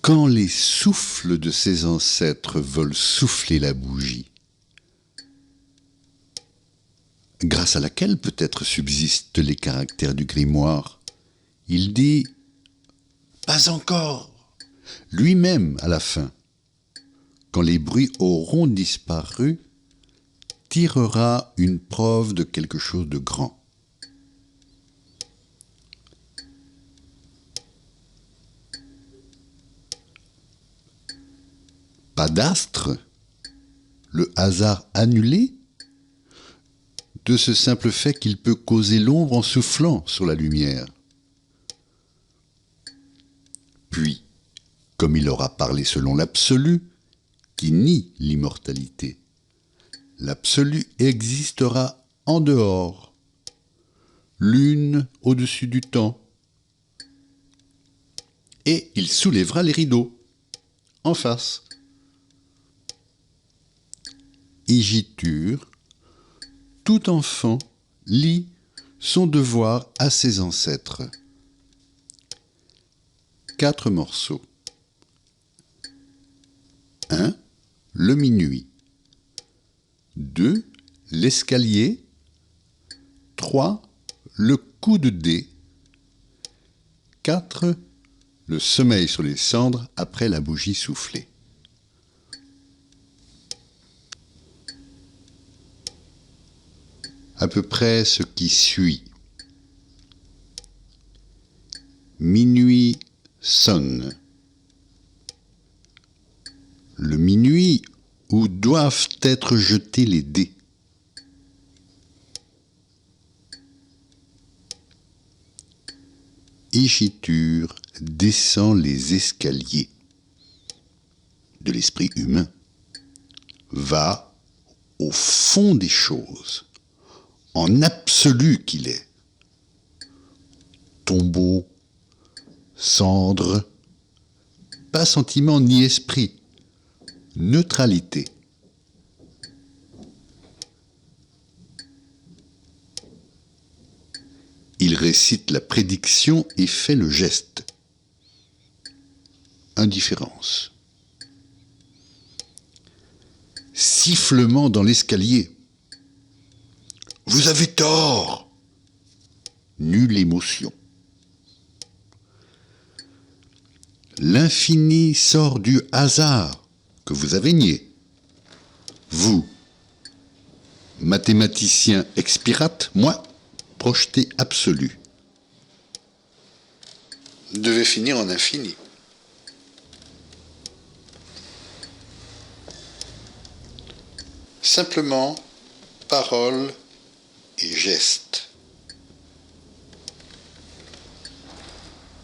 Quand les souffles de ses ancêtres veulent souffler la bougie, grâce à laquelle peut-être subsistent les caractères du grimoire, il dit « Pas encore !» Lui-même, à la fin, quand les bruits auront disparu, tirera une preuve de quelque chose de grand. Pas d'astre, le hasard annulé, de ce simple fait qu'il peut causer l'ombre en soufflant sur la lumière. Puis, comme il aura parlé selon l'absolu, qui nie l'immortalité, l'absolu existera en dehors, l'une au-dessus du temps, et il soulèvera les rideaux, en face. Igitur, tout enfant lit son devoir à ses ancêtres. 4 morceaux. 1. Le minuit. 2. L'escalier. 3. Le coup de dé. 4. Le sommeil sur les cendres après la bougie soufflée. À peu près ce qui suit. Minuit sonne. Le minuit où doivent être jetés les dés. Igitur descend les escaliers de l'esprit humain, va au fond des choses, en absolu qu'il est. Tombeau, cendre, pas sentiment ni esprit, neutralité. Il récite la prédiction et fait le geste. Indifférence. Sifflement dans l'escalier. Vous avez tort. Nulle émotion. L'infini sort du hasard que vous avez nié. Vous, mathématicien expirate, moi, projeté absolu, devait finir en infini. Simplement, parole et geste.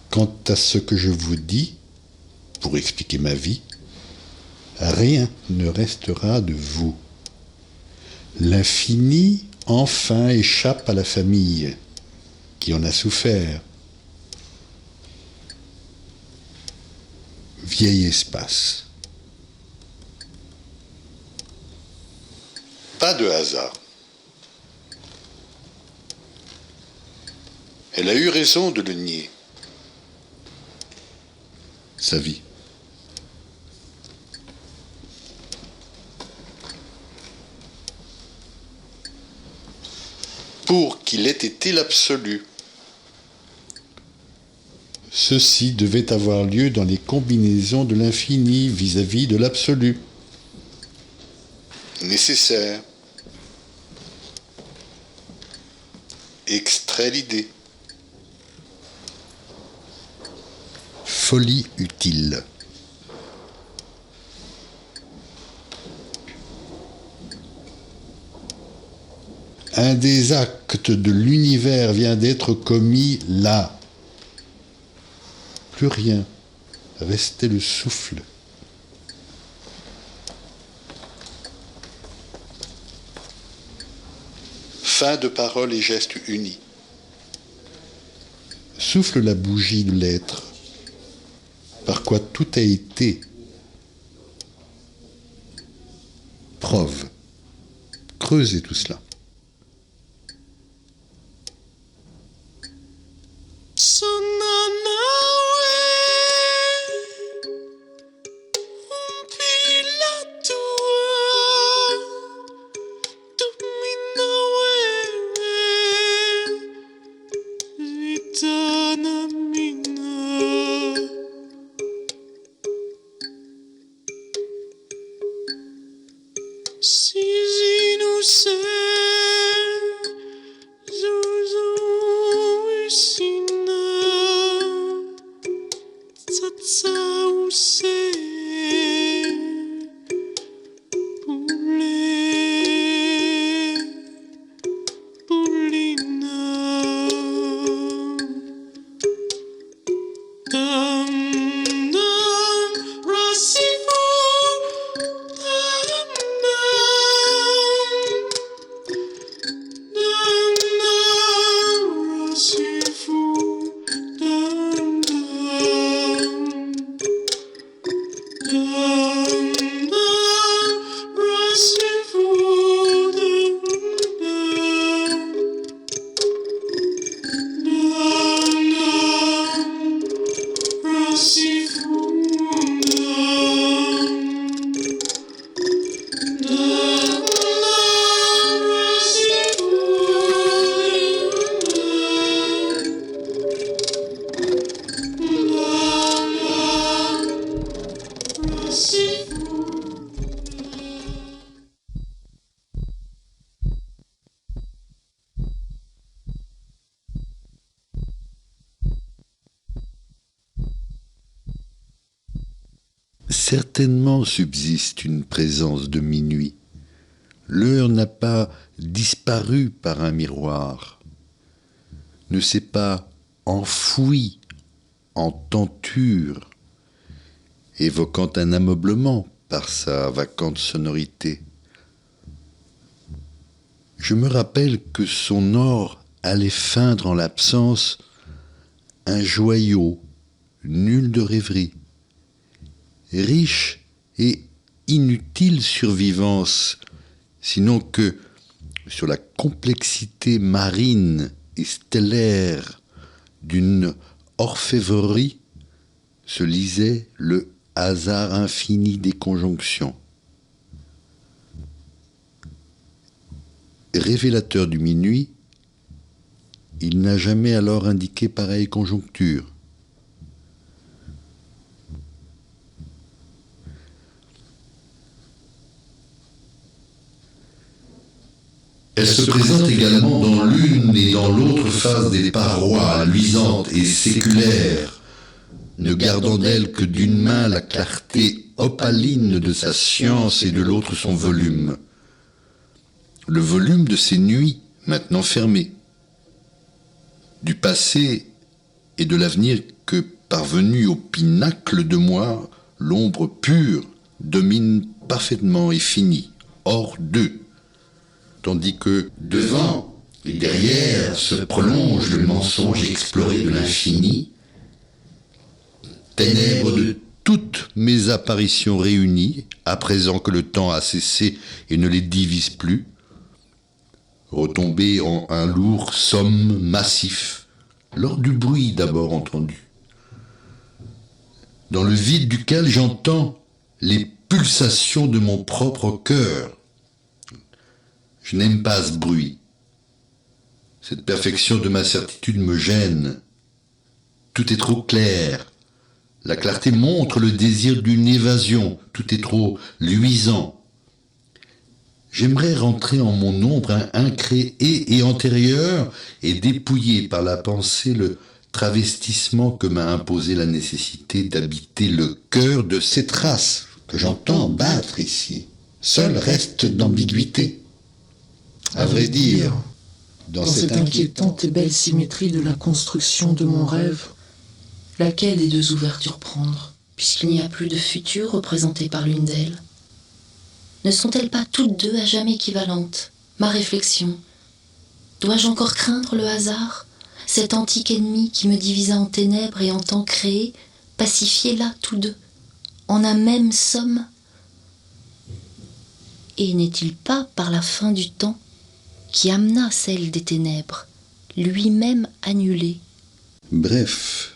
Quant à ce que je vous dis, pour expliquer ma vie, rien ne restera de vous. L'infini, enfin, échappe à la famille, qui en a souffert. Vieil espace. Pas de hasard. Elle a eu raison de le nier. Sa vie. Pour qu'il ait été l'absolu. Ceci devait avoir lieu dans les combinaisons de l'infini vis-à-vis de l'absolu. Nécessaire. Extrait l'idée. Folie utile. Un des actes de l'univers vient d'être commis là. Plus rien, restait le souffle. Fin de parole et gestes unis. Souffle la bougie de l'être, par quoi tout a été. Preuve. Creusez tout cela. So now, Certainement subsiste une présence de minuit. L'heure n'a pas disparu par un miroir, ne s'est pas enfouie en tenture, évoquant un ameublement par sa vacante sonorité. Je me rappelle que son or allait feindre en l'absence un joyau nul de rêverie, riche et inutile survivance, sinon que sur la complexité marine et stellaire d'une orfèvrerie se lisait le hasard infini des conjonctions. Révélateur du minuit, il n'a jamais alors indiqué pareille conjoncture. Elle se présente également dans l'une et dans l'autre face des parois luisantes et séculaires, ne gardant d'elle que d'une main la clarté opaline de sa science et de l'autre son volume. Le volume de ses nuits, maintenant fermées, du passé et de l'avenir que, parvenu au pinacle de moi, l'ombre pure domine parfaitement et finie, hors d'eux, tandis que devant et derrière se prolonge le mensonge exploré de l'infini, ténèbres de toutes mes apparitions réunies, à présent que le temps a cessé et ne les divise plus, retombées en un lourd somme massif, lors du bruit d'abord entendu, dans le vide duquel j'entends les pulsations de mon propre cœur. Je n'aime pas ce bruit. Cette perfection de ma certitude me gêne. Tout est trop clair. La clarté montre le désir d'une évasion. Tout est trop luisant. J'aimerais rentrer en mon ombre incréé et antérieur et dépouiller par la pensée le travestissement que m'a imposé la nécessité d'habiter le cœur de ces traces que j'entends battre ici. Seul reste d'ambiguïté. À vrai dire, dans cette inquiétante et belle symétrie de la construction de mon rêve, laquelle des deux ouvertures prendre, puisqu'il n'y a plus de futur représenté par l'une d'elles? Ne sont-elles pas toutes deux à jamais équivalentes? Ma réflexion. Dois-je encore craindre le hasard, cet antique ennemi qui me divisa en ténèbres et en temps créé, pacifiés là tous deux, en un même somme? Et n'est-il pas par la fin du temps qui amena celle des ténèbres, lui-même annulée? Bref,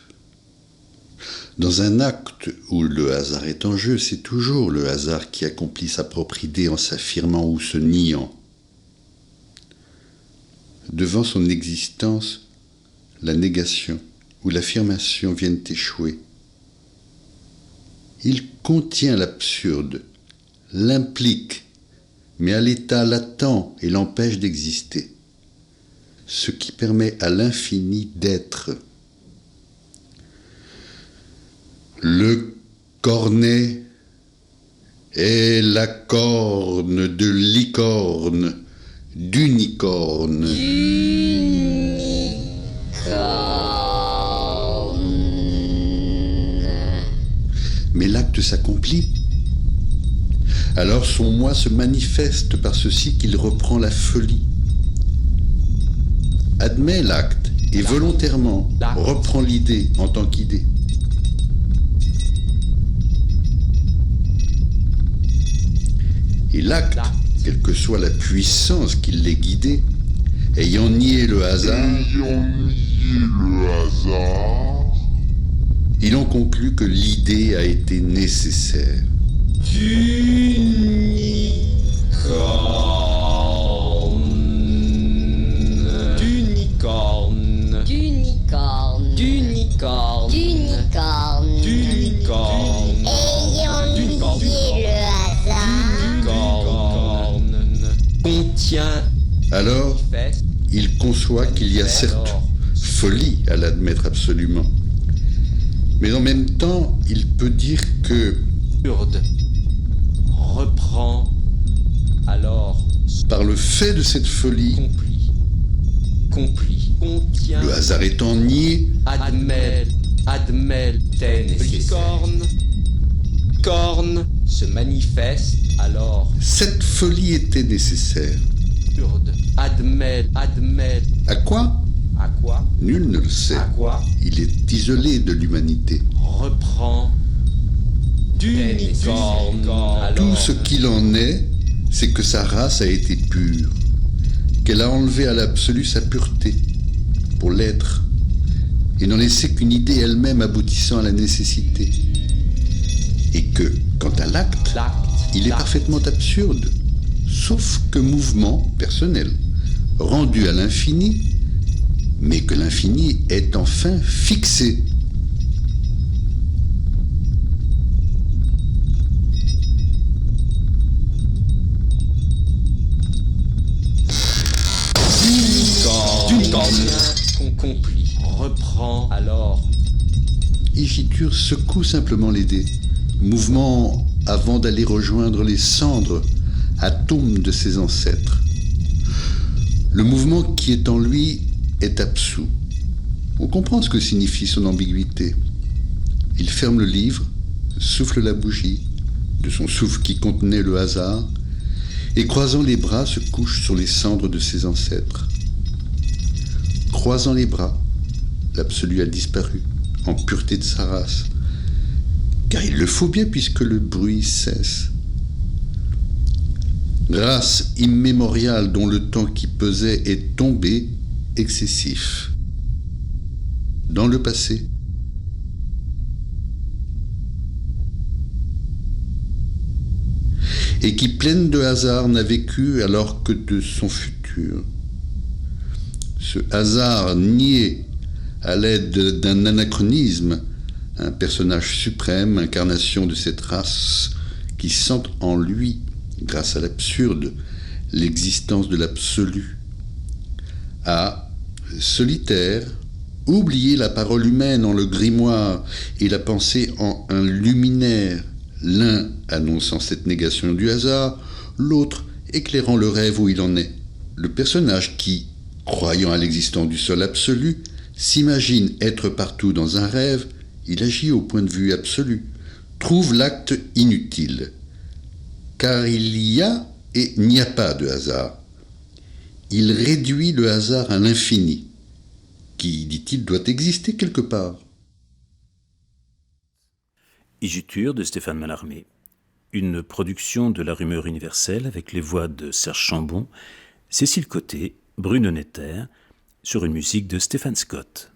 dans un acte où le hasard est en jeu, c'est toujours le hasard qui accomplit sa propre idée en s'affirmant ou se niant. Devant son existence, la négation ou l'affirmation viennent échouer. Il contient l'absurde, l'implique, mais à l'état latent et l'empêche d'exister, ce qui permet à l'infini d'être. Le cornet est la corne de licorne, d'unicorne. Mais l'acte s'accomplit. Alors son moi se manifeste par ceci qu'il reprend la folie. Admet l'acte et volontairement reprend l'idée en tant qu'idée. Et l'acte, quelle que soit la puissance qui l'ait guidé, ayant nié le hasard, il en conclut que l'idée a été nécessaire. D'unicorne. Ayant nié le hasard. Contient. Alors, il conçoit qu'il y a certes folie à l'admettre absolument, mais en même temps, il peut dire que Urde. Reprend. Alors. Par le fait de cette folie, Compli. Contient. le hasard étant nié, Admel. Tel nécessaire. Corne. Se manifeste. Alors. cette folie était nécessaire. Urde. Admel. À quoi? À quoi? Nul ne le sait. À quoi? Il est isolé de l'humanité. Reprend. Corne. Tout ce qu'il en est, c'est que sa race a été pure, qu'elle a enlevé à l'absolu sa pureté, pour l'être, et n'en laissé qu'une idée elle-même aboutissant à la nécessité. Et que, quant à l'acte, il est parfaitement absurde, sauf que mouvement personnel, rendu à l'infini, mais que l'infini est enfin fixé. Qu'on complit. Reprend. Alors. Igitur secoue simplement les dés, mouvement avant d'aller rejoindre les cendres, atomes de ses ancêtres. Le mouvement qui est en lui est absous. On comprend ce que signifie son ambiguïté. Il ferme le livre, souffle la bougie, de son souffle qui contenait le hasard, et croisant les bras se couche sur les cendres de ses ancêtres. Croisant les bras, l'absolu a disparu, en pureté de sa race. Car il le faut bien puisque le bruit cesse. Race immémoriale dont le temps qui pesait est tombé, excessif. Dans le passé. Et qui, pleine de hasard, n'a vécu alors que de son futur. Ce hasard nié à l'aide d'un anachronisme, un personnage suprême, incarnation de cette race qui sent en lui, grâce à l'absurde, l'existence de l'absolu, a, solitaire, oublié la parole humaine en le grimoire et la pensée en un luminaire, l'un annonçant cette négation du hasard, l'autre éclairant le rêve où il en est. Le personnage qui, croyant à l'existence du seul absolu, s'imagine être partout dans un rêve, il agit au point de vue absolu, trouve l'acte inutile. Car il y a et n'y a pas de hasard. Il réduit le hasard à l'infini, qui, dit-il, doit exister quelque part. Igitur de Stéphane Mallarmé, une production de La Rumeur Universelle avec les voix de Serge Chambon, Cécile Côté, Bruno Netter, sur une musique de Stéphane Scott.